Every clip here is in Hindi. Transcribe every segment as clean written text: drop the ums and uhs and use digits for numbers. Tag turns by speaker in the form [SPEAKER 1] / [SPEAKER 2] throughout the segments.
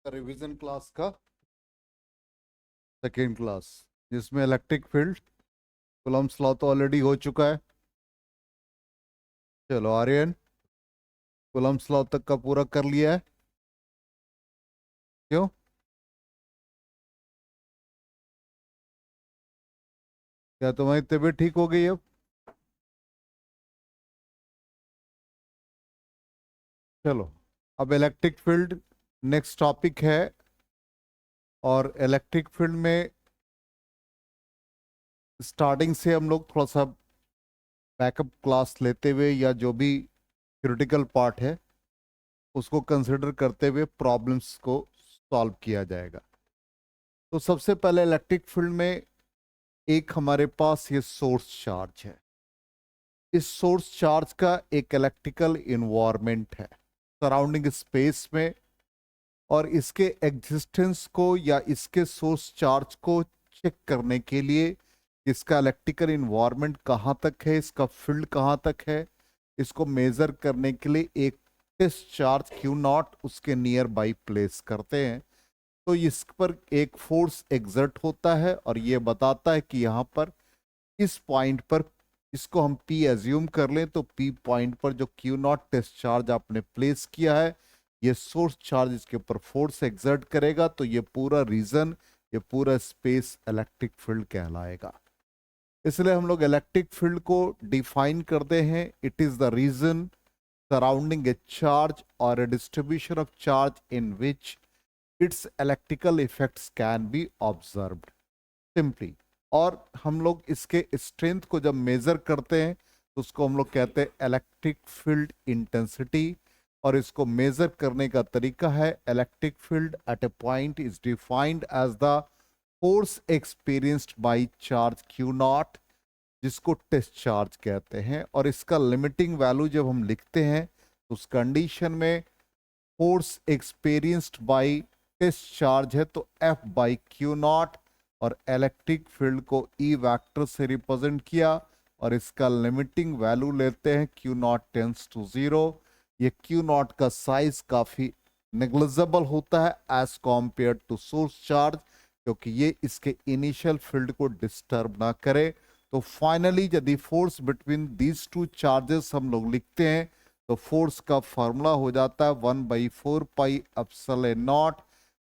[SPEAKER 1] रिवीजन क्लास का सेकेंड क्लास, जिसमें इलेक्ट्रिक फील्ड कूलम्ब्स लॉ तो ऑलरेडी हो चुका है। चलो आर्यन, कूलम्ब्स लॉ तक का पूरा कर लिया है? क्यों? क्या तुम्हारी तबीयत ठीक हो गई अब? चलो, अब इलेक्ट्रिक फील्ड नेक्स्ट टॉपिक है। और इलेक्ट्रिक फील्ड में स्टार्टिंग से हम लोग थोड़ा सा बैकअप क्लास लेते हुए, या जो भी क्रिटिकल पार्ट है उसको कंसिडर करते हुए प्रॉब्लम्स को सॉल्व किया जाएगा। तो सबसे पहले इलेक्ट्रिक फील्ड में एक हमारे पास ये सोर्स चार्ज है। इस सोर्स चार्ज का एक इलेक्ट्रिकल इन्वायरमेंट है सराउंडिंग स्पेस में, और इसके एग्जिस्टेंस को या इसके सोर्स चार्ज को चेक करने के लिए इसका इलेक्ट्रिकल इन्वायरमेंट कहाँ तक है, इसका फील्ड कहाँ तक है, इसको मेजर करने के लिए एक टेस्ट चार्ज क्यू नॉट उसके नियर बाई प्लेस करते हैं। तो इस पर एक फोर्स एग्जर्ट होता है और ये बताता है कि यहाँ पर इस पॉइंट पर, इसको हम P एज्यूम कर लें, तो P पॉइंट पर जो क्यू नॉट टेस्ट चार्ज आपने प्लेस किया है, ये सोर्स चार्ज इसके ऊपर फोर्स एक्सर्ट करेगा, तो ये पूरा रीजन, ये पूरा स्पेस इलेक्ट्रिक फील्ड कहलाएगा। इसलिए हम लोग इलेक्ट्रिक फील्ड को डिफाइन करते हैं, it is the region surrounding a charge और a distribution of charge in which its electrical effects can be observed simply. और हम लोग इसके स्ट्रेंथ को जब मेजर करते हैं तो उसको हम लोग कहते हैं इलेक्ट्रिक फील्ड इंटेंसिटी, और इसको मेजर करने का तरीका है electric field at a point is defined as the force experienced by charge Q naught, जिसको टेस्ट चार्ज कहते हैं। और इसका लिमिटिंग वैल्यू जब हम लिखते हैं तो उस कंडीशन में force experienced by test charge है तो F बाई क्यू नॉट, और इलेक्ट्रिक फील्ड को E वेक्टर से रिप्रेजेंट किया, और इसका लिमिटिंग वैल्यू लेते हैं क्यू नॉट टेंस टू 0। ये क्यू नॉट का साइज काफी नेग्लिजिबल होता है as compare to source charge, क्योंकि ये इसके इनिशियल फील्ड को डिस्टर्ब ना करे। तो फाइनली यदि force between these two charges हम लोग लिखते हैं तो फोर्स का फॉर्मूला हो जाता है 1/4πε0।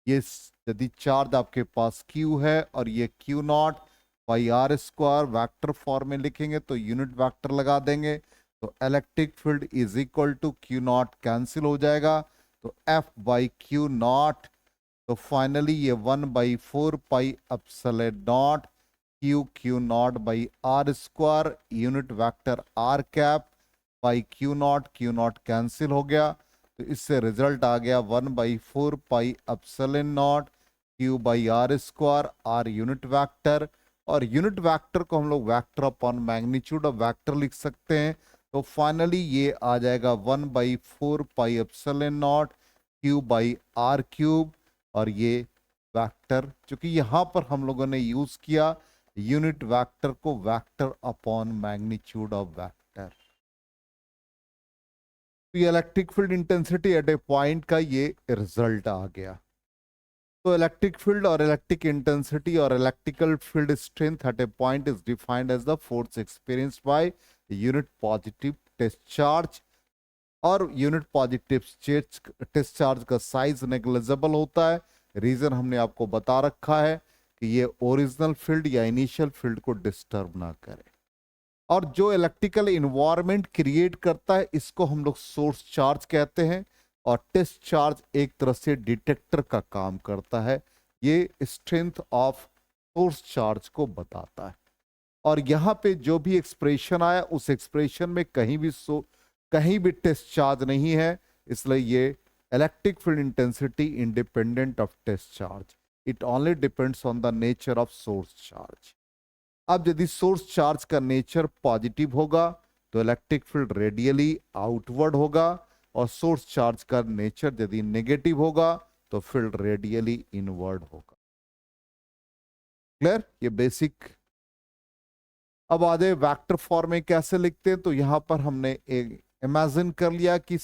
[SPEAKER 1] ये यदि चार्ज आपके पास Q है और ये Q naught by are square vector form में लिखेंगे तो यूनिट वैक्टर लगा देंगे, तो electric field is equal to Q naught cancel हो जाएगा, तो F बाई क्यू नॉट। तो फाइनली ये 1/4πε0 Q naught by are square unit vector r cap by Q naught cancel हो गया, तो इससे रिजल्ट आ गया 1/4πε0 Q by are square r unit vector. और यूनिट वैक्टर को हम लोग vector upon magnitude of vector लिख सकते हैं, तो फाइनली ये आ जाएगा 1/4πε0 क्यू बाई आर क्यूब। और ये वैक्टर चूंकि यहाँ पर हम लोगों ने यूज किया यूनिट वैक्टर को vector upon magnitude of vector, तो ये electric field intensity at a point का ये रिजल्ट आ गया। तो इलेक्ट्रिक फील्ड और इलेक्ट्रिक इंटेंसिटी और electrical field strength at a point is defined as the force experienced by unit positive test charge. और यूनिट पॉजिटिव टेस्ट चार्ज का साइज नेग्लिजिबल होता है, रीजन हमने आपको बता रखा है कि ये ओरिजिनल फील्ड या इनिशियल फील्ड को डिस्टर्ब ना करे। और जो इलेक्ट्रिकल इन्वायरमेंट क्रिएट करता है इसको हम लोग सोर्स चार्ज कहते हैं, और टेस्ट चार्ज एक तरह से डिटेक्टर का काम करता है, ये स्ट्रेंथ ऑफ सोर्स चार्ज को बताता है। और यहाँ पे जो भी एक्सप्रेशन आया उस एक्सप्रेशन में कहीं भी टेस्ट चार्ज नहीं है, इसलिए ये electric field intensity independent of test charge, it only depends on the nature of source charge. अब यदि सोर्स चार्ज का नेचर पॉजिटिव होगा तो इलेक्ट्रिक फील्ड रेडियली आउटवर्ड होगा, और सोर्स चार्ज का नेचर यदि नेगेटिव होगा तो फील्ड रेडियली इनवर्ड होगा। क्लियर? ये बेसिक। अब आ जाए वैक्टर फॉर्म में कैसे लिखते हैं, तो यहां पर हमने एक इमेजिन कर लिया कि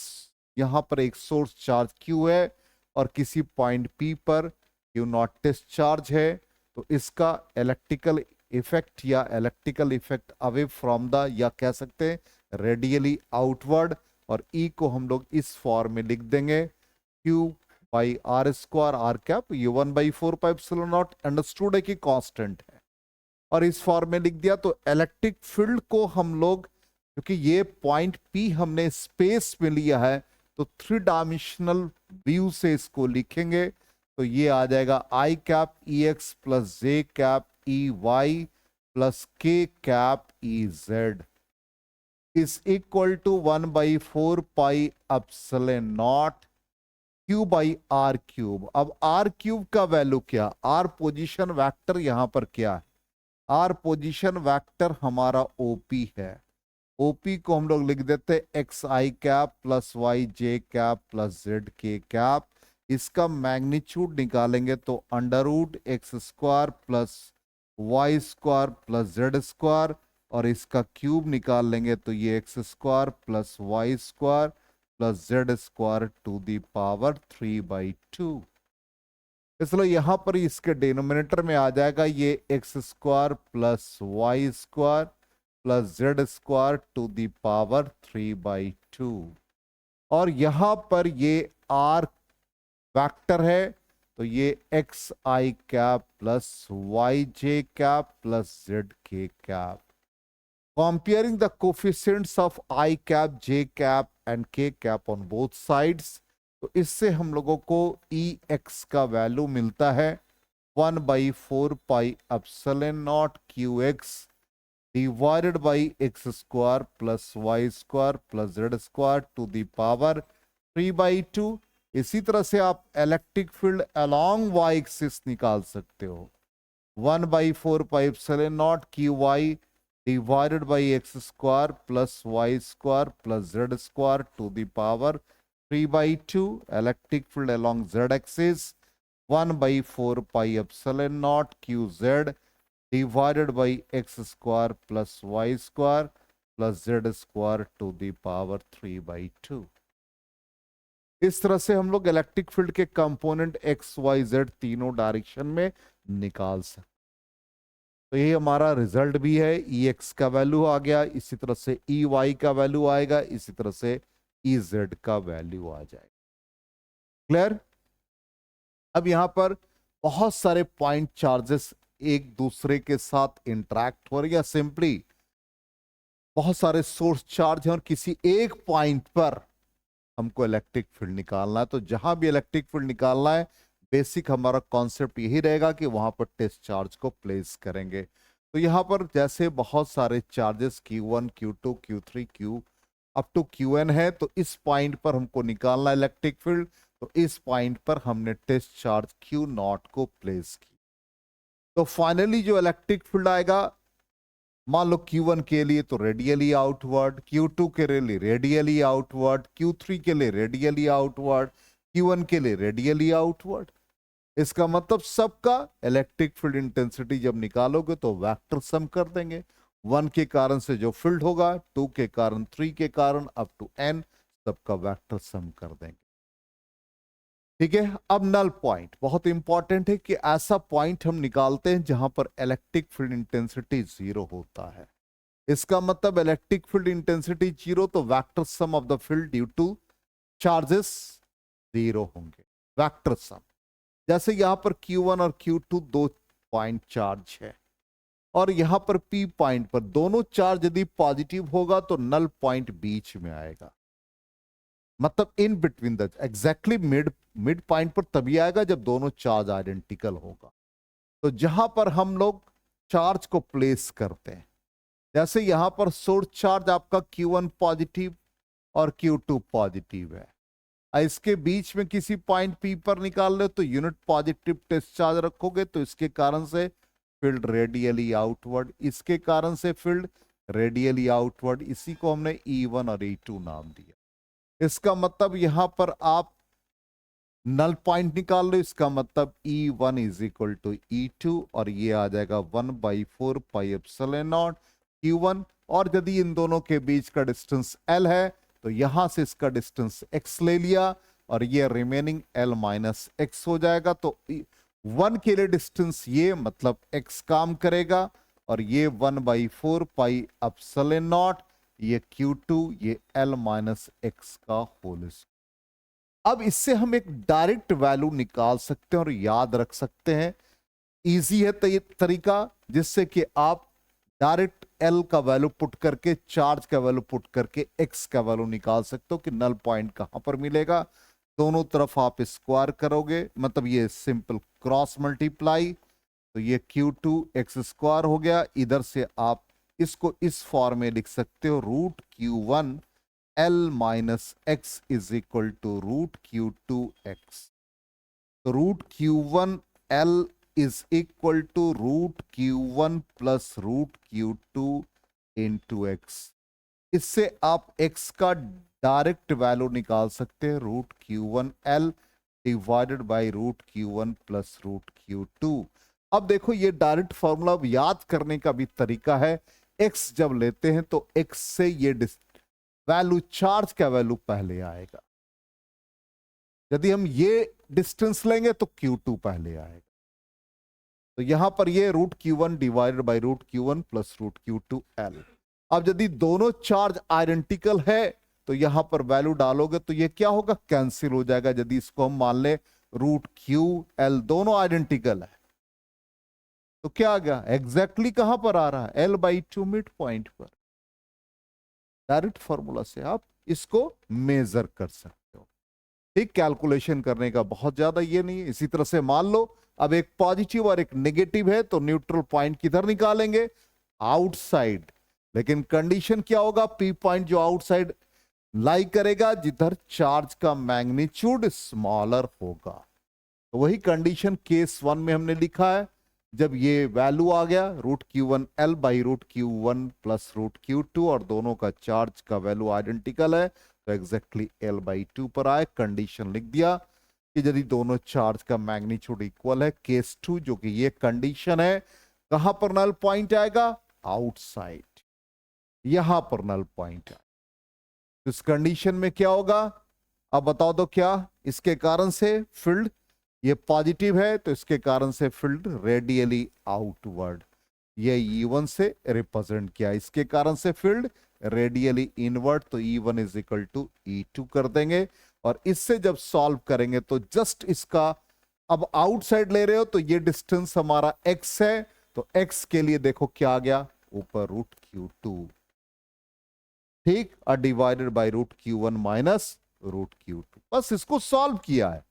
[SPEAKER 1] यहां पर एक सोर्स चार्ज Q है और किसी पॉइंट P पर Q नॉट टेस्ट चार्ज है, तो इसका इलेक्ट्रिकल इफेक्ट या electrical effect away from the, या कह सकते हैं रेडियली आउटवर्ड, और E को हम लोग इस फॉर्म में लिख देंगे Q by are square R cap, ये 1/4πε0 अंडरस्टूड है कि कांस्टेंट है, और इस फॉर्म में लिख दिया। तो इलेक्ट्रिक फील्ड को हम लोग, क्योंकि ये पॉइंट P हमने स्पेस में लिया है, तो 3 डायमेंशनल व्यू से इसको लिखेंगे, तो ये आ जाएगा I cap E X plus J cap E Y plus K cap E Z is equal to 1/4πε0 Q by R cube. अब आर क्यूब का वैल्यू क्या, आर पोजीशन वेक्टर यहां पर क्या है, आर पोजीशन वेक्टर हमारा ओपी है। ओपी को हम लोग लिख देते X I cap plus Y J cap plus Z K cap. इसका मैग्नीट्यूड निकालेंगे तो under root X square plus Y square plus Z square, और इसका क्यूब निकाल लेंगे तो ये X square plus Y square plus Z square to the power 3/2। इसलिए यहां पर इसके डिनोमिनेटर में आ जाएगा ये X square plus Y square plus Z square to the power 3/2, और यहां पर ये आर वेक्टर है, तो ये x I cap plus Y J cap plus Z K cap. Comparing the coefficients of I cap, J cap and K cap on both sides, तो इससे हम लोगों को EX का वैल्यू मिलता है 1/4πε0 QX divided by X square plus Y square plus Z square to the power 3/2। इसी तरह से आप electric field along Y axis निकाल सकते हो, 1/4πε0 QY divided by X square plus Y square plus Z square to the power 3/2। Electric field along Z axis 1/4πε0 QZ divided by X square plus Y square plus Z square to the power 3/2। इस तरह से हम लोग इलेक्ट्रिक फील्ड के कंपोनेंट एक्स वाई जेड तीनों डायरेक्शन में निकाल सकते। तो ये हमारा रिजल्ट भी है, ई एक्स का वैल्यू आ गया, इसी तरह से ई वाई का वैल्यू आएगा, इसी तरह से ई जेड का वैल्यू आ जाएगा। क्लियर? अब यहां पर बहुत सारे पॉइंट चार्जेस एक दूसरे के साथ इंटरेक्ट हो रहे, या सिंपली बहुत सारे सोर्स चार्ज हैं और किसी एक पॉइंट पर हमको इलेक्ट्रिक फील्ड निकालना है। तो जहां भी इलेक्ट्रिक फील्ड निकालना है, बेसिक हमारा कॉन्सेप्ट यही रहेगा कि वहां पर टेस्ट चार्ज को प्लेस करेंगे। तो यहां पर जैसे बहुत सारे charges Q1, Q2, Q3, Q up to Qn है, तो इस पॉइंट पर हमको निकालना इलेक्ट्रिक फील्ड, तो इस पॉइंट पर हमने टेस्ट चार्ज Q0 को प्लेस की। तो फाइनली जो इलेक्ट्रिक फील्ड आएगा, मान लो Q1 के लिए तो रेडियली आउटवर्ड, Q2 के लिए रेडियली आउटवर्ड, Q3 के लिए रेडियली आउटवर्ड, Q1 के लिए रेडियली आउटवर्ड। इसका मतलब सबका इलेक्ट्रिक फील्ड इंटेंसिटी जब निकालोगे तो वेक्टर सम कर देंगे। 1 के कारण से जो फील्ड होगा, 2 के कारण, 3 के कारण, अप टू n, सबका वेक्टर सम कर देंगे। ठीक है। अब नल पॉइंट बहुत इंपॉर्टेंट है कि ऐसा पॉइंट हम निकालते हैं जहां पर इलेक्ट्रिक फील्ड इंटेंसिटी 0 होता है। इसका मतलब इलेक्ट्रिक फील्ड इंटेंसिटी 0, तो vector sum of the field due two charges 0 होंगे, वेक्टर सम। जैसे यहां पर Q1 और Q2 दो पॉइंट चार्ज है, और यहां पर P पॉइंट पर दोनों चार्ज यदि पॉजिटिव होगा तो नल पॉइंट बीच में आएगा, मतलब in between the, exactly mid point पर तभी आएगा जब दोनों चार्ज आइडेंटिकल होगा। तो जहां पर हम लोग चार्ज को प्लेस करते हैं, जैसे यहां पर सोर्स चार्ज आपका Q1 पॉजिटिव और Q2 पॉजिटिव है, इसके बीच में किसी पॉइंट P पर निकाल ले तो यूनिट पॉजिटिव टेस्ट चार्ज रखोगे, तो इसके कारण से फील्ड रेडियली आउटवर्ड, इसके कारण से फील्ड रेडियली आउटवर्ड, इसी को हमने E1 और E2 नाम दिया। इसका मतलब यहां पर आप नल पॉइंट निकाल लो, इसका मतलब E1 is equal to E2, और ये आ जाएगा 1/4πε0 Q1, और यदि इन दोनों के बीच का डिस्टेंस L है तो यहां से इसका डिस्टेंस x ले लिया, और ये रिमेनिंग एल माइनस एक्स हो जाएगा। तो 1 के लिए डिस्टेंस ये मतलब x काम करेगा, और ये 1/4 पाई एप्सिलॉन नॉट, ये Q2, ये L माइनस एक्स का होल स्क्वायर। अब इससे हम एक डायरेक्ट वैल्यू निकाल सकते हैं और याद रख सकते हैं। इजी है तो ये तरीका, जिससे कि आप डायरेक्ट L का वैल्यू पुट करके, चार्ज का वैल्यू पुट करके x का वैल्यू निकाल सकते हो कि नल पॉइंट कहां पर मिलेगा। दोनों तरफ आप स्क्वायर करोगे, मतलब ये सिंपल क्रॉस मल्टीप्लाई, तो ये Q2 एक्स स्क्वायर हो गया। इधर से आप इसको इस फॉर्म में लिख सकते हो, root Q1 L minus X is equal to root Q2 X. तो root Q1 L is equal to root Q1 plus root Q2 into X. इससे आप x का डायरेक्ट वैल्यू निकाल सकते हैं, root Q1 L divided by root Q1 plus root Q2। अब देखो ये डायरेक्ट फॉर्मूला अब याद करने का भी तरीका है। x जब लेते हैं तो x से ये वैल्यू, चार्ज का वैल्यू पहले आएगा। यदि हम ये डिस्टेंस लेंगे तो Q2 पहले आएगा। तो यहां पर ये root Q1 divided by root Q1 plus root Q2 L। अब यदि दोनों चार्ज आइडेंटिकल है तो यहां पर वैल्यू डालोगे तो ये क्या होगा, कैंसिल हो जाएगा। यदि इसको हम मान ले रूट Q L दोनों आइडेंटिकल है, तो क्या आ गया, एग्जैक्टली कहां पर आ रहा है, L/2 मिड पॉइंट पर। डायरेक्ट फॉर्मूला से आप इसको मेजर कर सकते हो। ठीक, कैलकुलेशन करने का बहुत ज्यादा ये नहीं है। इसी तरह से मान लो अब एक पॉजिटिव और एक नेगेटिव है, तो न्यूट्रल पॉइंट किधर निकालेंगे, आउटसाइड। लेकिन कंडीशन क्या होगा, पी पॉइंट जो आउटसाइड लाई करेगा, जिधर चार्ज का मैग्नीट्यूड स्मॉलर होगा। तो वही कंडीशन केस 1 में हमने लिखा है। जब ये वैल्यू आ गया root Q1 L by root Q1 plus root Q2, और दोनों का चार्ज का वैल्यू आइडेंटिकल है, तो एग्जैक्टली L/2 पर आए। कंडीशन लिख दिया कि यदि दोनों चार्ज का मैग्नीट्यूड इक्वल है, केस 2 जो कि ये कंडीशन है, कहां पर नल पॉइंट आएगा, आउटसाइड, यहां पर नल पॉइंट आएगा। इस कंडीशन में क्या होगा, अब बताओ तो क्या, इसके कारण से फील्ड, ये पॉजिटिव है तो इसके कारण से फील्ड रेडियली आउटवर्ड, ये E1 से रिप्रेजेंट किया। इसके कारण से फील्ड रेडियली इनवर्ड, तो E1 is equal to E2 कर देंगे। और इससे जब सॉल्व करेंगे तो जस्ट इसका, अब आउटसाइड ले रहे हो तो ये डिस्टेंस हमारा x है, तो x के लिए देखो क्या आ गया, ऊपर रूट Q2, ठीक, और divided by root Q1 minus root Q2। बस इसको सॉल्व किया है,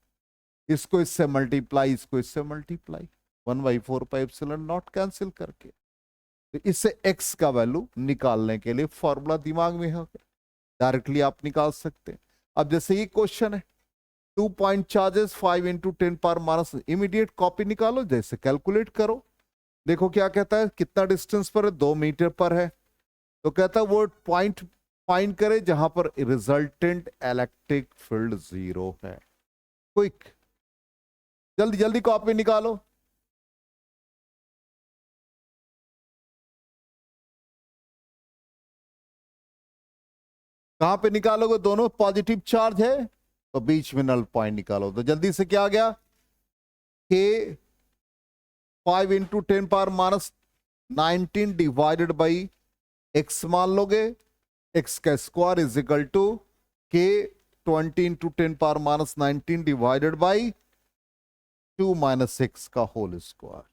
[SPEAKER 1] इसको इससे मल्टीप्लाई, इसको इससे multiply, 1/4 pi epsilon not cancel करके। तो इससे x का वैल्यू निकालने के लिए फॉर्मूला दिमाग में है, डायरेक्टली आप निकाल सकते हैं। अब जैसे ये क्वेश्चन है, 2 point charges 5 × 10 power minus, immediate copy निकालो, जैसे कैलकुलेट करो। देखो क्या कहता है, कितना डिस्टेंस पर है, 2 मीटर पर है। तो कहता है वो पॉइंट फाइंड करे जहां पर रिजल्टेंट इलेक्ट्रिक फील्ड 0 है। क्विक, जल्दी जल्दी कॉपी निकालो। कहां पे निकालोगे, दोनों पॉजिटिव चार्ज है तो बीच में नल पॉइंट निकालो। तो जल्दी से क्या आ गया, K 5 × 10 power minus 19 divided by x मान लोगे, x का square is equal to K 20 × 10 power minus 19 divided by 2 minus x का होल स्क्वायर।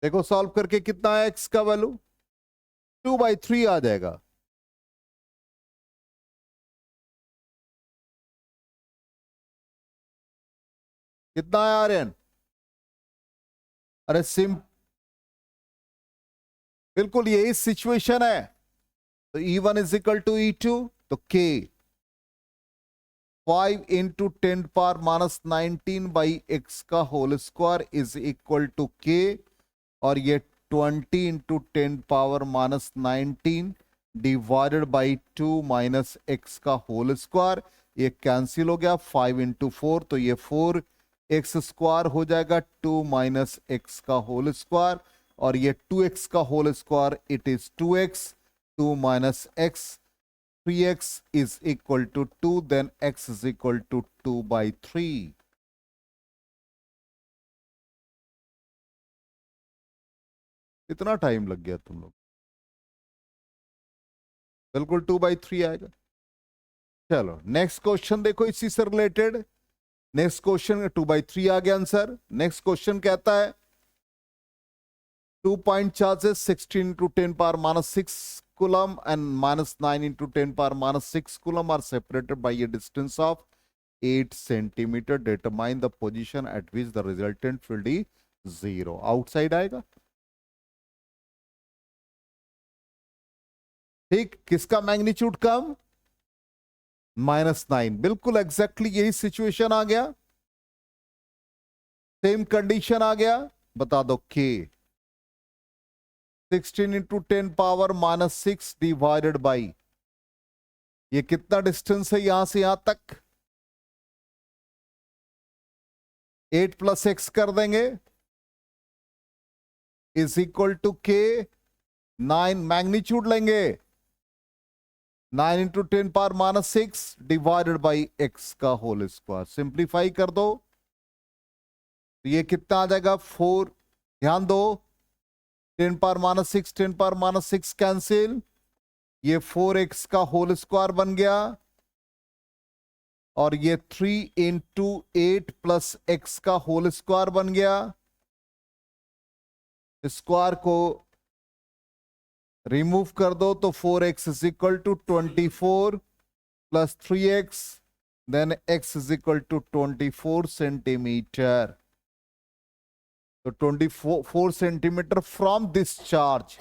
[SPEAKER 1] देखो सॉल्व करके कितना है x का वैल्यू, 2/3 आ जाएगा। कितना है आर्यन, अरे सिम, बिल्कुल यही सिचुएशन है। तो E1 is equal to E2, तो K 5 × 10 power minus 19 by x का whole square is equal to K, और ये 20 × 10 power minus 19 divided by 2 minus x का होल स्क्वायर, ये कैंसिल हो गया, 5 × 4 तो ये 4, एक्स स्क्वायर हो जाएगा 2 माइनस एक्स का होल स्क्वायर, और ये 2x का whole square it is 2x, 2 minus X, 3x is equal to 2, then x is equal to 2/3. कितना टाइम लग गया तुम लोग? बिल्कुल 2/3 आएगा। चलो नेक्स्ट क्वेश्चन देखो इसी से रिलेटेड। नेक्स्ट क्वेश्चन 2/3 आ गया आंसर। नेक्स्ट क्वेश्चन कहता है 2 point charges 16 into 10 power minus 6 coulomb and minus 9 into 10 power minus 6 coulomb are separated by a distance of 8 centimeter. Determine the position at which the resultant field is 0. Outside आएगा। ठीक, किसका मैग्नीट्यूड कम? -9। बिल्कुल एग्जैक्टली यही सिचुएशन आ गया, सेम कंडीशन आ गया। बता दो के 16 into 10 पावर -6 डिवाइडेड बाई, ये कितना डिस्टेंस है यहां से यहां तक? 8 + x कर देंगे इज इक्वल टू के 9, मैग्नीट्यूड लेंगे 9 into 10 power -6 divided by x का होल स्क्वायर। सिंप्लीफाई कर दो तो ये कितना आ जाएगा 4। ध्यान दो 10 पावर -6 10 पावर -6 कैंसिल, ये 4x का होल स्क्वायर बन गया, और ये 3 into 8 + x का होल स्क्वायर बन गया। स्क्वायर को रिमूव कर दो तो 4x is equal to 24 plus 3x, then x is equal to 24 centimetre. तो 24 centimetre from this charge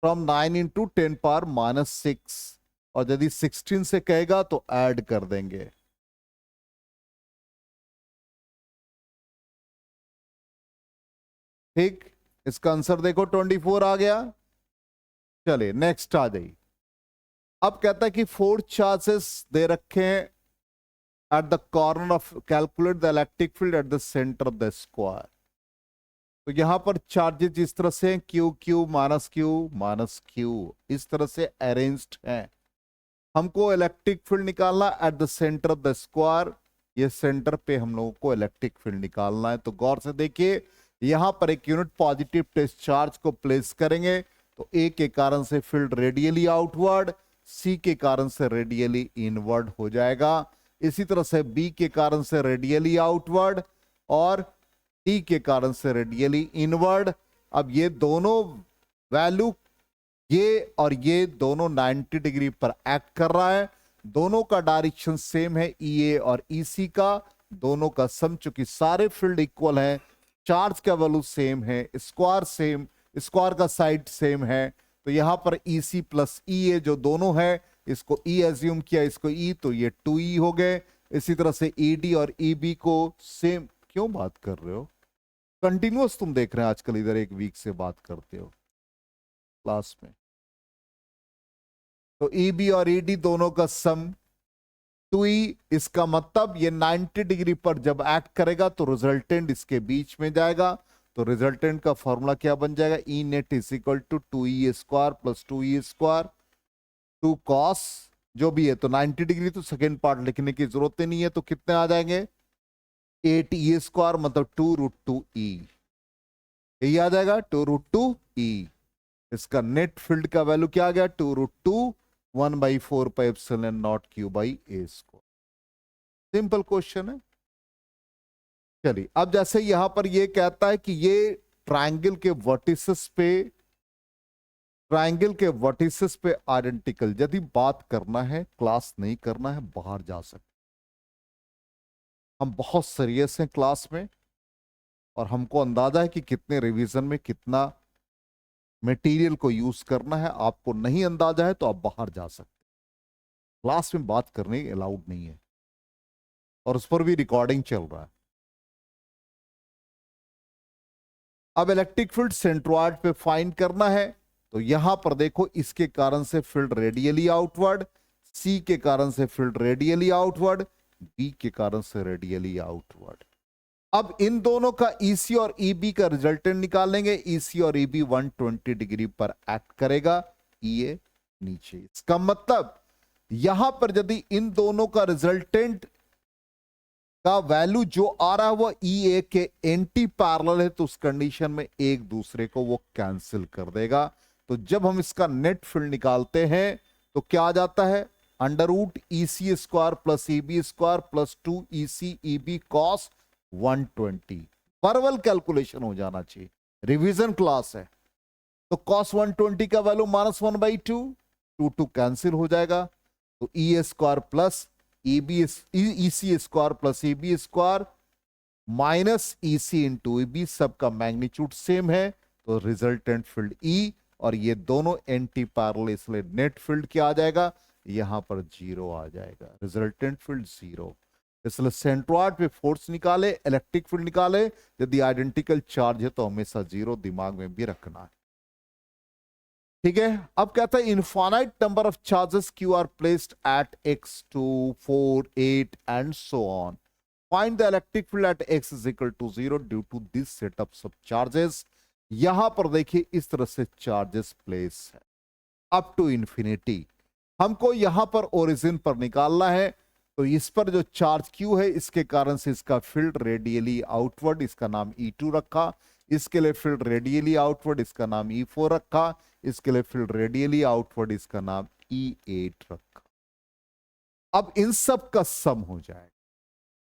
[SPEAKER 1] from 9 into 10 power -6, और यदि 16 से कहेगा तो ऐड कर देंगे। ठीक, इसका आंसर देखो 24 आ गया। चलिए नेक्स्ट आ जाइए। अब कहता है कि 4 चार्जेस दे रखे हैं eight the corner of, calculate the electric field at the centre of the square. तो यहां पर चार्जेस इस तरह से Q Q minus Q minus Q इस तरह से अरेंज्ड हैं। हमको इलेक्ट्रिक फील्ड निकालना eight the centre of the square, ये सेंटर पे हम लोगों को इलेक्ट्रिक फील्ड निकालना है। तो गौर से देखिए यहां पर एक यूनिट पॉजिटिव टेस्ट चार्ज को प्लेस करेंगे तो ए के कारण से फील्ड रेडियली आउटवर्ड, सी के कारण से रेडियली इनवर्ड हो जाएगा। इसी तरह से बी के कारण से रेडियली आउटवर्ड और डी के कारण से रेडियली इनवर्ड। अब ये दोनों वैल्यू, ये और ये दोनों 90 डिग्री पर एक्ट कर रहा है। दोनों का डायरेक्शन सेम है ई ए और ई सी का, दोनों का सम, चूंकि सारे फील्ड इक्वल हैं, चार्ज का वैल्यू सेम है, स्क्वायर सेम, स्क्वायर का साइड सेम है, तो यहां पर ई सी प्लस ई ए जो दोनों है, इसको ई एज्यूम किया, इसको ई, तो ये 2e हो गए। इसी तरह से ई डी और ई बी को सेम, क्यों बात कर रहे हो? कंटिन्यूअस तुम देख रहे हैं आजकल, इधर एक वीक से बात करते हो क्लास में। तो ई बी और ई डी दोनों का सम 2e, इसका मतलब ये 90 डिग्री पर जब एक्ट करेगा तो रिजल्टेंट इसके बीच में जाएगा। तो रिजल्टेंट का फॉर्मूला क्या बन जाएगा? E net is equal to 2e square plus 2e square 2 cos जो भी है। तो 90 डिग्री तो सेकेंड पार्ट लिखने की जरूरत ही नहीं है, तो कितने आ जाएंगे 8e स्क्वायर, मतलब 2√2e, यही आ जाएगा 2√2e। इसका नेट फील्ड का वैल्यू क्या आ गया? 2√2 1/4 पाई epsilon not q by A square. Simple question है। चलिए अब जैसे यहां पर ये कहता है कि ये ट्रायंगल के वर्टिसेस पे आइडेंटिकल, यदि बात करना है, क्लास नहीं करना है, बाहर जा सकते। हम बहुत सीरियस हैं क्लास में और हमको अंदाजा है कि कितने रिवीजन में कितना मटेरियल को यूज करना है। आपको नहीं अंदाजा है तो आप बाहर जा सकते। क्लास में बात करने अलाउड नहीं है, और उस पर भी रिकॉर्डिंग चल रहा है। अब इलेक्ट्रिक फील्ड सेंट्रॉइड पे फाइंड करना है, तो यहां पर देखो इसके कारण से फील्ड रेडियली आउटवर्ड, सी के कारण से फील्ड रेडियली आउटवर्ड, बी के कारण से रेडियली आउटवर्ड। अब इन दोनों का ईसी और ईबी का रिजल्टेंट निकालेंगे। ईसी और ईबी 120 डिग्री पर एक्ट करेगा, ये नीचे। इसका मतलब यहां पर यदि इन दोनों का रिजल्टेंट का वैल्यू जो आ रहा है वो ई ए के एंटी पैरेलल है, तो उस कंडीशन में एक दूसरे को वो कैंसिल कर देगा। तो जब हम इसका नेट फील्ड निकालते हैं तो क्या आ जाता है, under root E C square plus E B square plus 2 E C E B cos 120। Verbal calculation हो जाना चाहिए, रिवीजन क्लास है। तो कॉस 120 का वैल्यू -1/2, 2 कैंसिल हो जाएगा। तो E A square plus E C square plus E B square minus E C into E B, सबका मैग्नीट्यूड सेम है, तो रिजल्टेंट फील्ड ई, और ये दोनों एंटी पैरेलल, इसलिए नेट फील्ड क्या आ जाएगा, यहां पर 0 आ जाएगा, रिजल्टेंट फील्ड 0। इसलिए सेंट्रॉइड पे फोर्स निकाले, इलेक्ट्रिक फील्ड निकाले, यदि आइडेंटिकल चार्ज है तो हमेशा 0 दिमाग में भी रखना है। ठीक है, अब कहता है infinite number of charges Q are placed at x2 4 8 and so on, find the electric field at x is equal to 0 due to this setups of charges. यहां पर देखिए इस तरह से चार्जेस प्लेस है अप टू इंफिनिटी। हमको यहां पर ओरिजिन पर निकालना है, तो इस पर जो चार्ज Q है इसके कारण से इसका फील्ड रेडियली आउटवर्ड, इसका नाम E2 रखा। इसके लिए फील्ड रेडियली आउटवर्ड, इसका नाम E4 रखा। इसके लिए फील्ड रेडियली आउटवर्ड, इसका नाम E8 रखा। अब इन सब का सम हो जाएगा,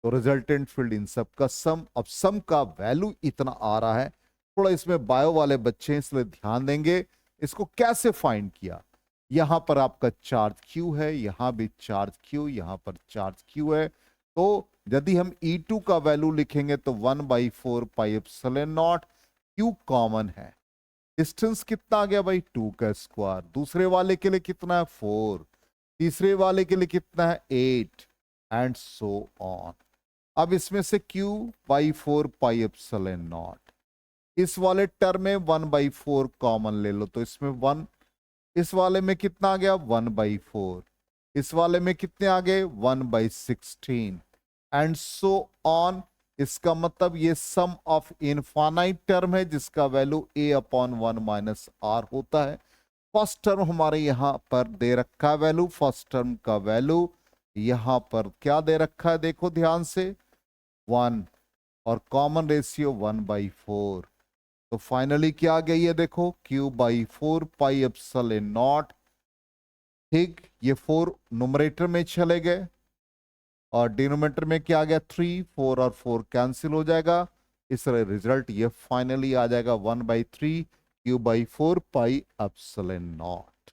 [SPEAKER 1] तो रिजल्टेंट फील्ड इन सब का सम। अब सम का वैल्यू इतना आ रहा है, थोड़ा इसमें बायो वाले बच्चे हैं इसलिए ध्यान देंगे। इसको कैसे फाइंड किया, यहां पर आपका चार्ज Q है, यहां भी चार्ज Q, यहां पर चार्ज Q है। तो यदि हम E2 का वैल्यू लिखेंगे तो 1/4 पाई एप्सिलॉन नॉट, Q कॉमन है, डिस्टेंस कितना आ गया भाई 2 का स्क्वायर, दूसरे वाले के लिए कितना है 4, तीसरे वाले के लिए कितना है 8 एंड सो ऑन। अब इसमें से Q/4 पाई एप्सिलॉन नॉट, इस वाले टर्म में 1/4 कॉमन ले लो, तो इसमें 1, इस वाले में कितना आ गया 1/4, इस वाले में कितने आ गए 1/16 एंड सो ऑन। इसका मतलब ये सम ऑफ इनफाइनाइट टर्म है जिसका वैल्यू a/1 - r होता है। फर्स्ट टर्म हमारे यहां पर दे रखा है वैल्यू, फर्स्ट टर्म का वैल्यू यहां पर क्या दे रखा है, देखो ध्यान से 1, और कॉमन रेशियो 1/4। तो फाइनली क्या आ गई है, देखो Q/4 पाई एप्सिलॉन नॉट। ठीक, ये 4 नुमरेटर में चले गए और डिनोमिनेटर में क्या आ गया 3, 4 और 4 कैंसिल हो जाएगा। इस रिजल्ट ये फाइनली आ जाएगा 1/3 Q/4 pi epsilon naught.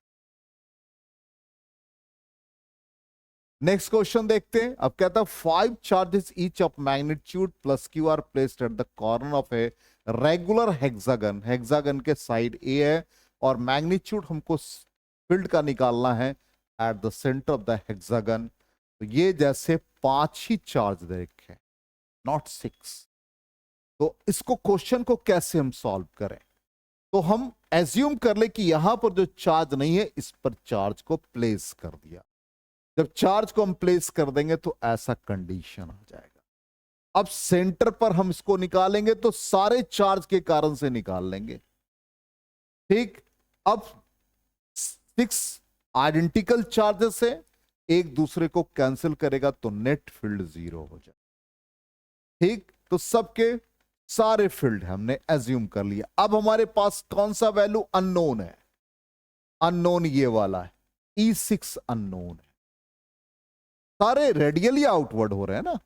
[SPEAKER 1] Next question देखते हैं। अब कहता है 5 charges each of magnitude plus Q are placed at the corner of a regular hexagon, hexagon के साइड ए है और मैग्नीट्यूड हमको फील्ड का निकालना है at the centre of the hexagon. तो ये जैसे 5 ही चार्ज देखे, नॉट 6। तो इसको क्वेश्चन को कैसे हम सॉल्व करें, तो हम एज्यूम कर ले कि यहां पर जो चार्ज नहीं है इस पर चार्ज को प्लेस कर दिया। जब चार्ज को हम प्लेस कर देंगे तो ऐसा कंडीशन आ जाएगा। अब सेंटर पर हम इसको निकालेंगे तो सारे चार्ज के कारण से निकाल लेंगे। ठीक, अब 6 आइडेंटिकल चार्जेस है, एक दूसरे को कैंसिल करेगा तो नेट फील्ड 0 हो जाए। ठीक, तो सबके सारे फील्ड हमने एज्यूम कर लिया। अब हमारे पास कौन सा वैल्यू अननोन है, अननोन ये वाला है, E6 अननोन है। सारे रेडियली आउटवर्ड हो रहे हैं ना,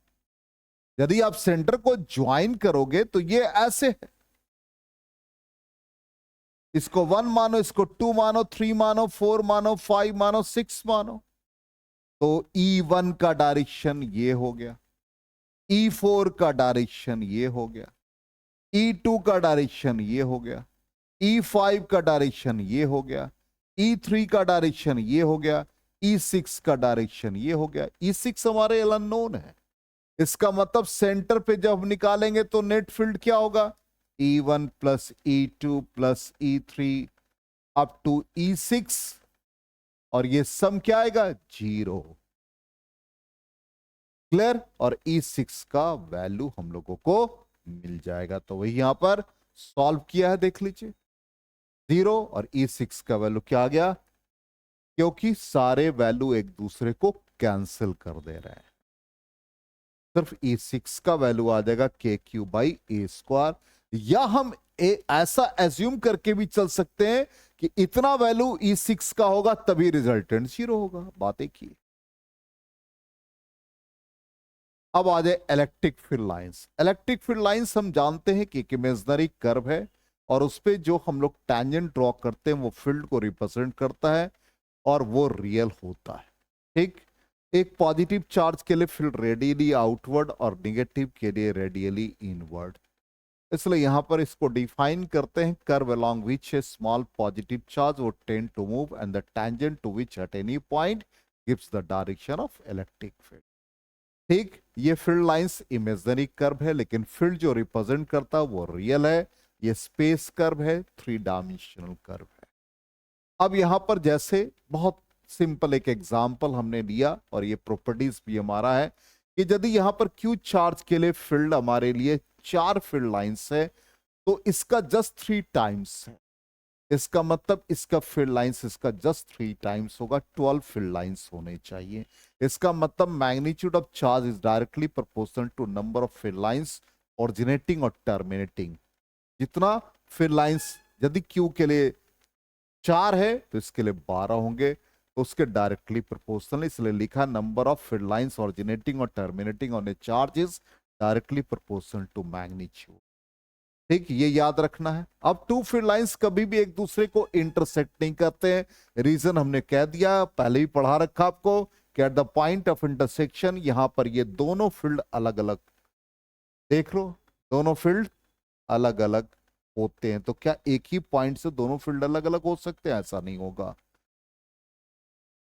[SPEAKER 1] यदि आप सेंटर को ज्वाइन करोगे तो ये ऐसे है, इसको 1 मानो, इसको 2 मानो, 3 मानो, 4 मानो, 5 मानो, 6 मानो। तो E1 का डायरेक्शन ये हो गया, E4 का डायरेक्शन ये हो गया, E2 का डायरेक्शन ये हो गया, E5 का डायरेक्शन ये हो गया, E3 का डायरेक्शन ये हो गया, E6 का डायरेक्शन ये हो गया। E6 हमारे अननोन है, इसका मतलब सेंटर पे जब हम निकालेंगे तो नेट फील्ड क्या होगा, E1 plus E2 plus E3 up to E6, और ये सम क्या आएगा 0। क्लियर, और E6 का वैल्यू हम लोगों को मिल जाएगा। तो वही यहां पर सॉल्व किया है, देख लीजिए 0 और E6 का वैल्यू क्या आ गया, क्योंकि सारे वैल्यू एक दूसरे को कैंसिल कर दे रहे हैं। सिर्फ E6 का वैल्यू आ जाएगा KQ/A², या हम ऐसा एज्यूम करके भी चल सकते हैं कि इतना वैल्यू E6 का होगा तभी रिजल्टेंट 0 होगा। बात एक ही। अब आ जाए electric field lines. Electric field lines हम जानते हैं कि एक इमेजिनरी कर्व है और उस पे जो हम लोग टैंजेंट ड्रॉ करते हैं वो फील्ड को रिप्रेजेंट करता है और वो रियल होता है। ठीक, एक पॉजिटिव चार्ज के लिए फील्ड रेडियली आउटवर्ड और निगेटिव के लिए रेडियली इनवर्ड। इसलिए यहां पर इसको डिफाइन करते हैं, curve along which a small positive charge would tend to move and the tangent to which at any point gives the direction of electric field. ठीक, ये फील्ड लाइंस इमेजिनरी कर्व है, लेकिन फील्ड जो रिप्रेजेंट करता है वो रियल है। ये स्पेस कर्व है, 3 डायमेंशनल कर्व है। अब यहां पर जैसे बहुत सिंपल एक एग्जांपल हमने लिया और ये प्रॉपर्टीज भी हमारा है कि यदि यहां पर क्यू चार्ज के लिए फील्ड हमारे लिए 4 फील्ड लाइंस है तो इसका जस्ट 3 टाइम्स है। इसका मतलब इसका फील्ड लाइंस इसका जस्ट 3 टाइम्स होगा, 12 फील्ड लाइंस होने चाहिए। इसका मतलब magnitude of charge is directly proportional to number of field lines originating और टर्मिनेटिंग। जितना फील्ड लाइंस यदि क्यू के लिए 4 है तो इसके लिए 12 होंगे, तो उसके डायरेक्टली प्रोपोर्शनल, इसलिए लिखा number of field lines originating और terminating on a charge is directly proportional to magnitude. ठीक, ये याद रखना है। अब 2 फील्ड लाइंस कभी भी एक दूसरे को इंटरसेक्ट नहीं करते हैं। रीजन हमने कह दिया, पहले ही पढ़ा रखा आपको कि at the point of intersection यहां पर ये दोनों फील्ड अलग अलग, देख लो दोनों फील्ड अलग अलग होते हैं। तो क्या एक ही पॉइंट से दोनों फील्ड अलग अलग हो सकते हैं? ऐसा नहीं होगा।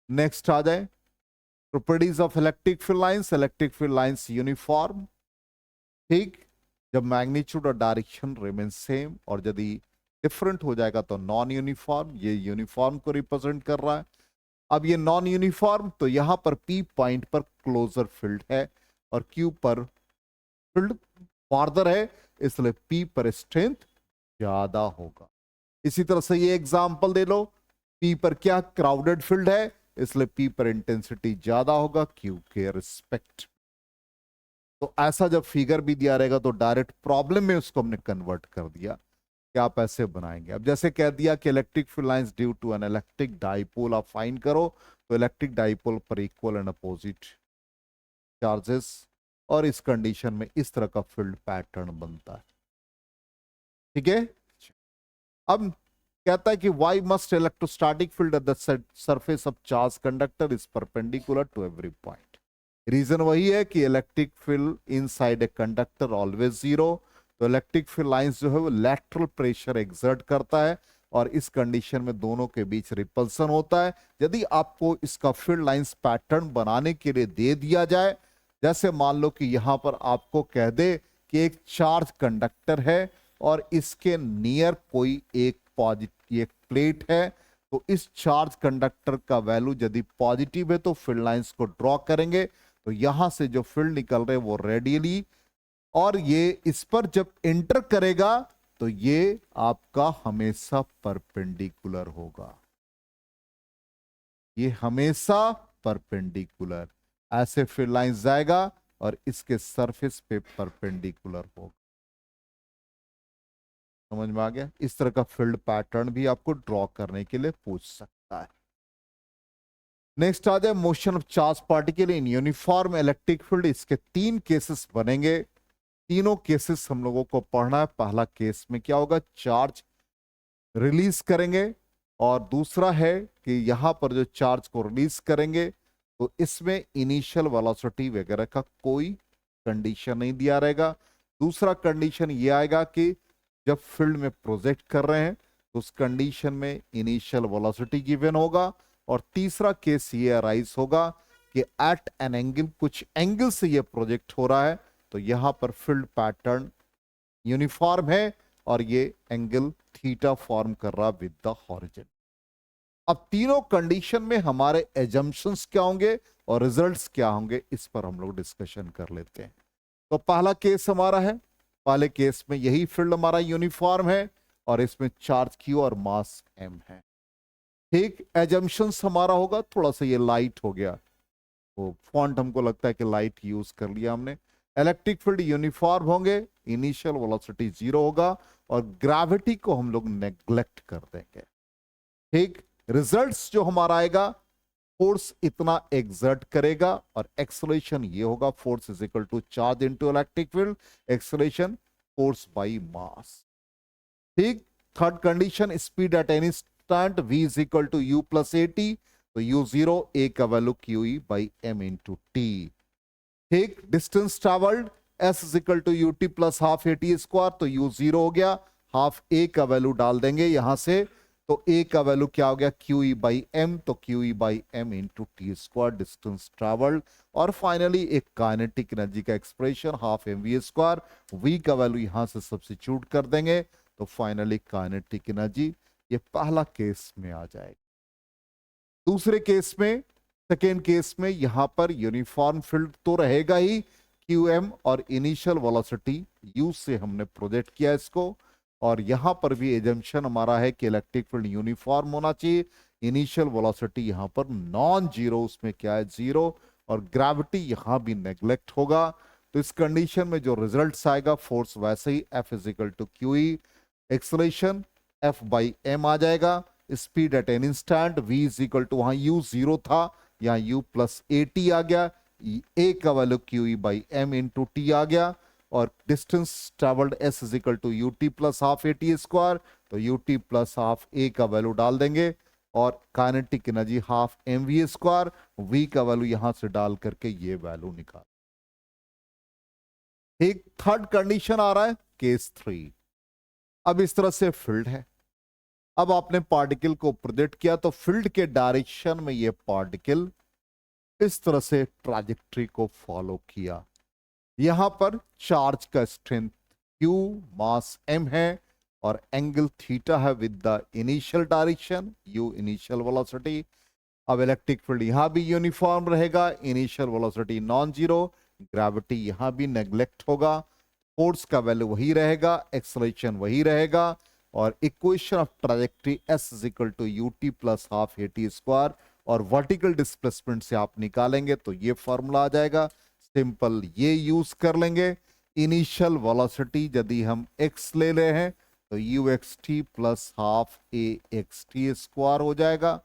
[SPEAKER 1] नेक्स्ट आ जाए properties of electric field lines. Electric field lines uniform, ठीक, जब मैग्नीट्यूड और डायरेक्शन रिमेन सेम, और यदि डिफरेंट हो जाएगा तो नॉन यूनिफॉर्म। ये यूनिफॉर्म को रिप्रेजेंट कर रहा है। अब ये नॉन यूनिफॉर्म, तो यहां पर P पॉइंट पर क्लोजर फील्ड है और Q पर फील्ड फार्दर है, इसलिए P पर स्ट्रेंथ ज्यादा होगा। इसी तरह से ये एग्जांपल दे लो, P पर क्या क्राउडेड फील्ड है, इसलिए P पर इंटेंसिटी ज्यादा होगा Q के रिस्पेक्ट। तो ऐसा जब फिगर भी दिया रहेगा तो डायरेक्ट प्रॉब्लम में उसको हमने कन्वर्ट कर दिया कि आप ऐसे बनाएंगे। अब जैसे कह दिया कि electric field lines due to an electric dipole आप फाइंड करो, तो इलेक्ट्रिक डाइपोल पर इक्वल एंड अपोजिट चार्जेस, और इस कंडीशन में इस तरह का फील्ड पैटर्न बनता है। ठीक है, अब कहता है कि why must electrostatic field at the surface of charge conductor is perpendicular to every point. Reason वही है कि electric field inside a conductor always zero. तो इलेक्ट्रिक फील्ड लाइंस जो है वो लैटरल प्रेशर एक्सर्ट करता है और इस कंडीशन में दोनों के बीच रिपल्सन होता है। यदि आपको इसका फील्ड लाइंस पैटर्न बनाने के लिए दे दिया जाए, जैसे मान लो कि यहां पर आपको कह दे कि एक चार्ज कंडक्टर है और इसके नियर कोई एक पॉजिटिव एक प्लेट है, तो इस चार्ज कंडक्टर का वैल्यू यदि पॉजिटिव है तो फील्ड लाइंस को ड्रॉ करेंगे, तो यहां से जो फील्ड निकल रहे वो रेडियली, और ये इस पर जब एंटर करेगा तो ये आपका हमेशा परपेंडिकुलर होगा। ये हमेशा परपेंडिकुलर ऐसे फील्ड लाइंस जाएगा और इसके सरफेस पे परपेंडिकुलर होगा। समझ में आ गया? इस तरह का फील्ड पैटर्न भी आपको ड्रॉ करने के लिए पूछ सकता है। नेक्स्ट आ जाए motion of charge particle in uniform electric field. इसके 3 केसेस बनेंगे, तीनों केसेस हम लोगों को पढ़ना है। पहला केस में क्या होगा, चार्ज रिलीज करेंगे, और दूसरा है कि यहां पर जो चार्ज को रिलीज करेंगे तो इसमें इनिशियल वेलोसिटी वगैरह का कोई कंडीशन नहीं दिया रहेगा। दूसरा कंडीशन ये आएगा कि जब फील्ड में प्रोजेक्ट कर रहे हैं तो उस कंडीशन में इनिशियल वेलोसिटी गिवन होगा। और तीसरा केस ये अराइज होगा कि एट एन एंगल, कुछ एंगल से ये प्रोजेक्ट हो रहा है, तो यहां पर फील्ड पैटर्न यूनिफॉर्म है और ये एंगल थीटा फॉर्म कर रहा विद द हॉरिजॉन। अब तीनों कंडीशन में हमारे एजम्पशंस क्या होंगे और रिजल्ट्स क्या होंगे, इस पर हम लोग डिस्कशन कर लेते हैं। तो पहला केस हमारा है, पहले केस में यही फील्ड हमारा यूनिफॉर्म है और इसमें चार्ज Q और मास M है। ठीक, एजम्पशंस हमारा होगा, थोड़ा सा ये लाइट हो गया, वो फॉन्ट हमको लगता है कि लाइट यूज कर लिया हमने। इलेक्ट्रिक फील्ड यूनिफॉर्म होंगे, इनिशियल वेलोसिटी 0 होगा और ग्रेविटी को हम लोग नेग्लेक्ट कर देंगे। ठीक, रिजल्ट्स जो हमारा आएगा, फोर्स इतना एक्सर्ट करेगा और एक्सेलरेशन ये होगा, force is equal to charge into electric field, acceleration force by mass. ठीक, third condition, speed at any instant v is equal to u plus A T, तो u0 a का value QE by m into T. ठीक, distance travelled s is equal to U T plus half A T square, तो u0 हो गया, हाफ a का वैल्यू डाल देंगे यहां से, तो a का वैल्यू क्या हो गया QE बाई m, तो QE by m into T square, distance travelled. और फाइनली एक काइनेटिक एनर्जी का expression half mv square, v का वैल्यू यहां से सब्स्टिट्यूट कर देंगे, तो फाइनली काइनेटिक एनर्जी, ये पहला केस में आ जाएगा। दूसरे केस में, सेकेंड केस में, यहां पर यूनिफॉर्म फील्ड तो रहेगा ही, QM और इनिशियल वेलोसिटी U से हमने प्रोजेक्ट किया इसको, और यहां पर भी एजम्पशन हमारा है कि इलेक्ट्रिक फील्ड यूनिफॉर्म होना चाहिए, इनिशियल वेलोसिटी यहां पर नॉन जीरो, उसमें क्या है 0, और ग्रेविटी यहां भी नेग्लेक्ट होगा। तो इस कंडीशन में जो रिजल्ट आएगा, फोर्स वैसे ही F is equal to QE, acceleration F by M आ जाएगा, speed at an instant v is equal to, वहां u 0 था, यहाँ u प्लस ए टी आ गया, a का value QE by M into T आ गया, और distance travelled s is equal to U T plus half A T square, तो U T plus half a का वैल्यू डाल देंगे, और kinetic energy half mv square, v का वैल्यू यहां से डाल करके ये वैल्यू निकाल। एक थर्ड कंडीशन आ रहा है, केस 3। अब इस तरह से फील्ड है, अब आपने पार्टिकल को प्रोजेक्ट किया, तो फील्ड के डायरेक्शन में ये पार्टिकल इस तरह से ट्रैजेक्टरी को फॉलो किया। यहां पर चार्ज का स्ट्रेंथ Q, मास M है, और एंगल थीटा है with the initial direction U, initial velocity. अब इलेक्ट्रिक फील्ड यहां भी यूनिफॉर्म रहेगा, initial velocity non zero, gravity यहां भी नेग्लेक्ट होगा, फोर्स का वैल्यू वही रहेगा, एक्सेलरेशन वही रहेगा, और equation of trajectory S is equal to U T plus half A T square, और वर्टिकल डिस्प्लेसमेंट से आप निकालेंगे तो ये फॉर्मूला आ जाएगा, सिंपल ये यूज कर लेंगे। इनिशियल वेलोसिटी यदि हम x ले रहे हैं तो you x T plus half A x T square हो जाएगा।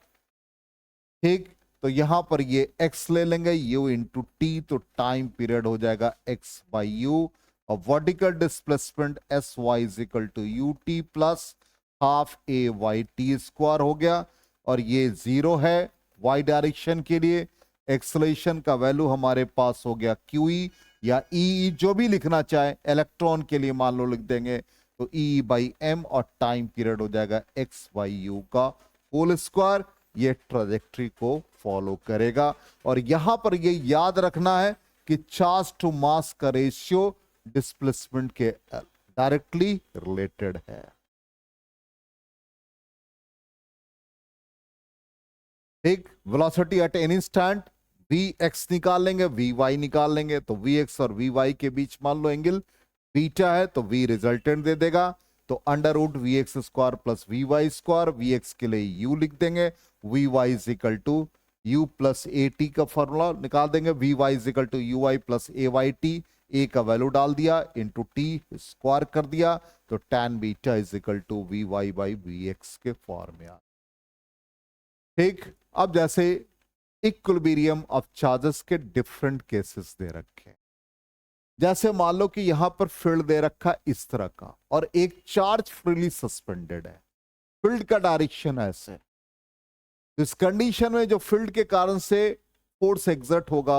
[SPEAKER 1] ठीक, तो यहां पर ये x ले लेंगे, u इंटू टी, तो टाइम पीरियड हो जाएगा x बाई यू, और vertical displacement s y is equal to U T plus half a Y t square हो गया, और ये 0 है y डायरेक्शन के लिए। एक्सेलरेशन का वैल्यू हमारे पास हो गया QE या E, जो भी लिखना चाहे, इलेक्ट्रॉन के लिए मान लो लिख देंगे, तो E बाई M, और टाइम पीरियड हो जाएगा x बाई यू का होल स्क्वायर। ये ट्रैजेक्टरी को फॉलो करेगा, और यहां पर ये याद रखना है कि चार्ज टू मास का रेशियो डिस्प्लेसमेंट के डायरेक्टली रिलेटेड है। ठीक, velocity at any instant Vx निकाल लेंगे, Vy निकाल लेंगे, तो Vx और Vy के बीच मान लो एंगल बीटा है, तो V रिजल्टेंट दे देगा, तो under root Vx square plus Vy square, Vx के लिए U लिख देंगे, Vy is equal to U plus A T का फॉर्मूला निकाल देंगे, Vy is equal to U I plus A Y T, A का वैल्यू डाल दिया इंटू टी स्क्वायर कर दिया, तो tan beta is equal to Vy by Vx के फॉर्म में आ। ठीक, अब जैसे इक्विलिब्रियम ऑफ चार्जेस के डिफरेंट केसेस दे रखे, जैसे मान लो कि यहां पर फील्ड दे रखा इस तरह का, और एक चार्ज फ्रीली सस्पेंडेड है, फील्ड का डायरेक्शन ऐसे, तो इस कंडीशन में जो फील्ड के कारण से फोर्स एग्जर्ट होगा,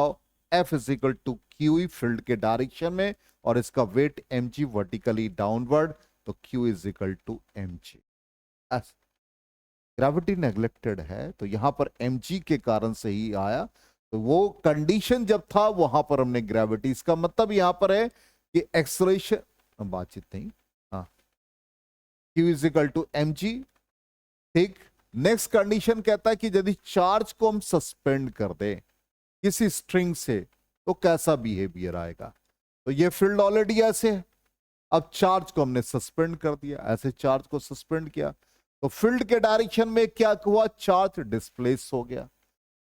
[SPEAKER 1] F is equal to QE field के डायरेक्शन में, और इसका वेट mg वर्टिकली डाउनवर्ड, तो Q is equal to mg। Gravity neglected है, तो यहां पर mg के कारण से ही आया, तो वो कंडीशन जब था वहां पर हमने ग्रेविटी, इसका मतलब यहां पर है कि एक्सेलरेशन, बातचीत नहीं, हाँ, Q is equal to mg। ठीक, नेक्स्ट कंडीशन कहता है कि यदि चार्ज को हम सस्पेंड कर दें किसी स्ट्रिंग से तो कैसा बिहेवियर आएगा। तो ये फील्ड ऑलरेडी ऐसे है, अब चार्ज को हमने सस्पेंड कर दिया, ऐसे चार्ज को सस्पेंड किया तो फील्ड के डायरेक्शन में क्या हुआ, चार्ज डिस्प्लेस हो गया।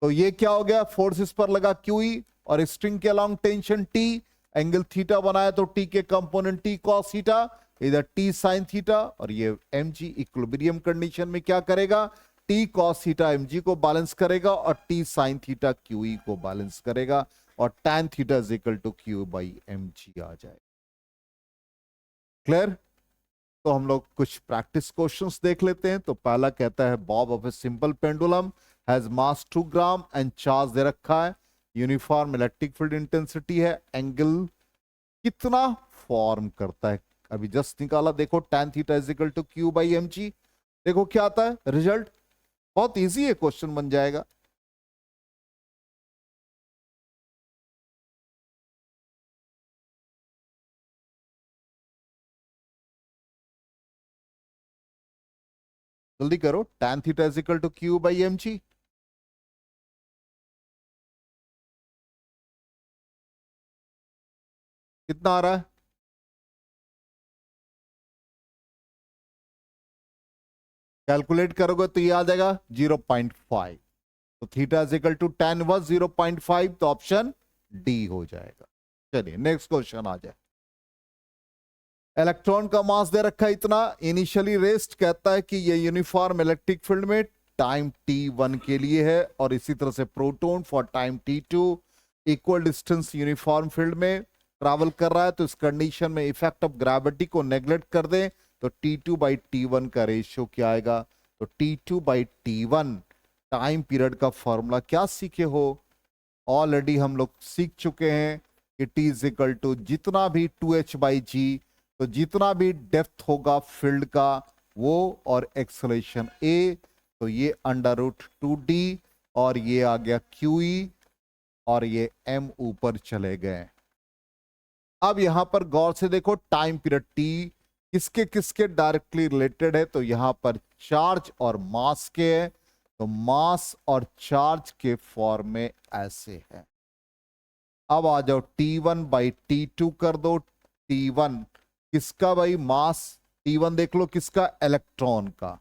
[SPEAKER 1] तो ये क्या हो गया, फोर्सेस पर लगा QE और स्ट्रिंग के along tension T, angle theta बनाया तो T के कंपोनेंट T cos थीटा, इधर T sin थीटा, और ये mg इक्विलिब्रियम कंडीशन में क्या करेगा, T cos थीटा mg को बैलेंस करेगा और T sin थीटा QE को बैलेंस करेगा और tan theta is equal to Q by mg आ जाएगा। क्लियर। तो हम लोग कुछ प्रैक्टिस क्वेश्चंस देख लेते हैं। तो पहला कहता है bob of a simple pendulum has mass 2 gram and charge दे रखा है, यूनिफॉर्म इलेक्ट्रिक फील्ड इंटेंसिटी है, एंगल कितना फॉर्म करता है, अभी जस्ट निकाला, देखो tan theta is equal to Q by mg। देखो क्या आता है रिजल्ट, बहुत इजी है, क्वेश्चन बन जाएगा। जल्दी करो, tan theta is equal to Q by mg। कितना आ रहा है, कैलकुलेट करोगे तो ये आ जाएगा 0.5। तो theta is equal to tan inverse 0.5, तो ऑप्शन डी हो जाएगा। चलिए नेक्स्ट क्वेश्चन आ जाए। इलेक्ट्रॉन का मास दे रखा है इतना, इनिशियली रेस्ट, कहता है कि ये यूनिफॉर्म इलेक्ट्रिक फील्ड में टाइम t1 के लिए है, और इसी तरह से proton for time t2 equal distance uniform field में ट्रैवल कर रहा है। तो इस कंडीशन में इफेक्ट ऑफ ग्रेविटी को नेग्लेक्ट कर दें तो T2 बाई T1 का रेशियो क्या आएगा। तो T2 by T1 time period का फॉर्मूला क्या सीखे हो, ऑलरेडी हम लोग सीख चुके हैं कि T इज इक्वल टू जितना भी 2h बाई जी, तो जितना भी डेप्थ होगा फील्ड का वो, और एक्सेलरेशन a, तो ये √2d, और ये आ गया QE, और ये m ऊपर चले गए। अब यहां पर गौर से देखो टाइम पीरियड T किसके किसके डायरेक्टली रिलेटेड है, तो यहां पर चार्ज और मास के है, तो मास और चार्ज के फॉर्म में ऐसे है। अब आ जाओ T1 बाई T2 कर दो, T1 किसका भाई, मास, T1 देख लो किसका, इलेक्ट्रॉन का,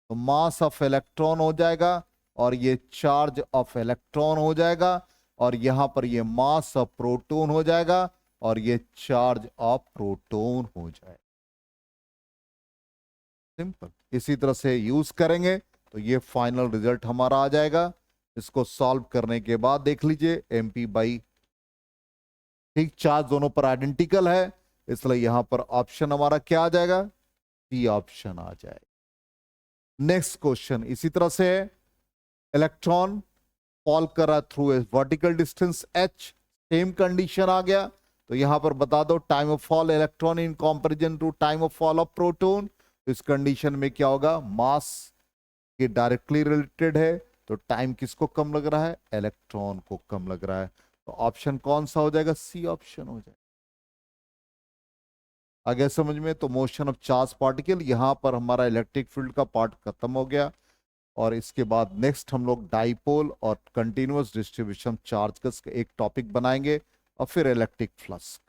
[SPEAKER 1] तो मास ऑफ इलेक्ट्रॉन हो जाएगा, और ये चार्ज ऑफ इलेक्ट्रॉन हो जाएगा, और यहां पर ये मास ऑफ प्रोटॉन हो जाएगा, और ये चार्ज ऑफ प्रोटॉन हो जाएगा। सिंपल, इसी तरह से यूज करेंगे तो ये फाइनल रिजल्ट हमारा आ जाएगा। इसको सॉल्व करने के बाद देख लीजिए MP बाई, ठीक, चार्ज दोनों पर आइडेंटिकल है, इसलिए यहां पर ऑप्शन हमारा क्या आ जाएगा, सी ऑप्शन आ जाएगा। नेक्स्ट क्वेश्चन इसी तरह से है, इलेक्ट्रॉन फॉल कर रहा through a vertical distance h, same condition आ गया। तो यहां पर बता दो time of fall electron in comparison to time of fall of proton. तो इस कंडीशन में क्या होगा, मास के डायरेक्टली रिलेटेड है, तो टाइम किसको कम लग रहा है, इलेक्ट्रॉन को कम लग रहा है। तो ऑप्शन कौन सा हो जाएगा, सी ऑप्शन हो जाएगा। आगे समझ में, तो मोशन ऑफ चार्ज पार्टिकल, यहां पर हमारा इलेक्ट्रिक फील्ड का पार्ट खत्म हो गया, और इसके बाद नेक्स्ट हम लोग डाइपोल और कंटिन्यूअस डिस्ट्रीब्यूशन चार्ज का एक टॉपिक बनाएंगे, और फिर इलेक्ट्रिक फ्लक्स।